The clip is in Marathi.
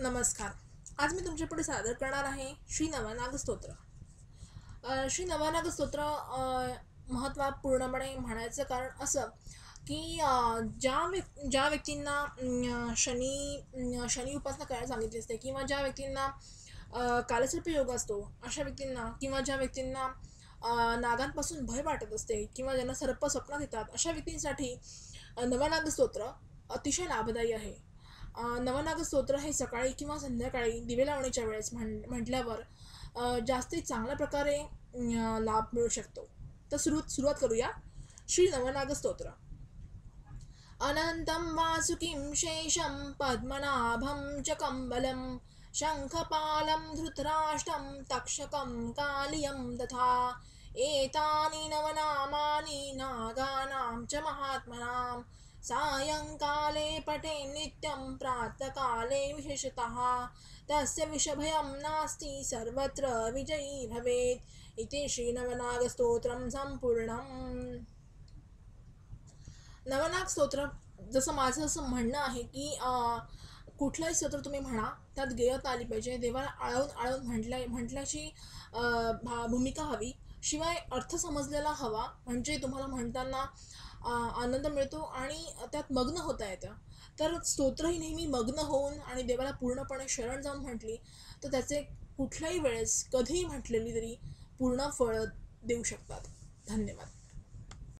नमस्कार. आज मी तुमच्यापुढे सादर करणार आहे श्री नवनाग स्तोत्र. श्री नवनाग स्तोत्र महत्त्वपूर्णपणे म्हणायचं कारण असं की ज्या व्यक्तींना शनी उपासना करायला सांगितली असते किंवा ज्या व्यक्तींना कालसर्प योग असतो अशा व्यक्तींना किंवा ज्या व्यक्तींना नागांपासून भय वाटत असते किंवा ज्यांना सर्प स्वप्नात येतात अशा व्यक्तींसाठी नवनाग स्तोत्र अतिशय लाभदायी आहे. नवनाग स्तोत्र हे सकाळी किंवा संध्याकाळी दिवे लावण्याच्या वेळेस म्हटल्यावर जास्तीत चांगल्या प्रकारे लाभ मिळू शकतो. तर सुरुवात करूया. श्री नवनाग स्तोत्र. अनंतं वासुकिं शेषं पद्मनाभं च कम्बलं शङ्खपालं धृतराष्ट्रं तक्षकं कालियं तथा एतानि नवनामानि नागानां च महात्मनां सायंकाले पठे नित्यं प्रातःकाले विशेषतः तस्य विषभयं नास्ति सर्वत्र विजयी भवेत् इति श्रीनवनागस्तोत्रं संपूर्णम्. नवनाग स्तोत्र जसं माझं असं म्हणणं आहे की कुठलंही स्तोत्र तुम्ही म्हणा त्यात गेयता आली पाहिजे. देवाला आळवून आळवून म्हटल्याची भूमिका हवी. शिवाय अर्थ समजलेला हवा म्हणजे तुम्हाला म्हणताना आनंद मिळतो आणि त्यात मग्न होता येतं. तर स्तोत्रही नेहमी मग्न होऊन आणि देवाला पूर्णपणे शरण जाऊन म्हटली तर त्याचे कुठल्याही वेळेस कधीही म्हटलेली तरी पूर्ण फळ देऊ शकतात. धन्यवाद.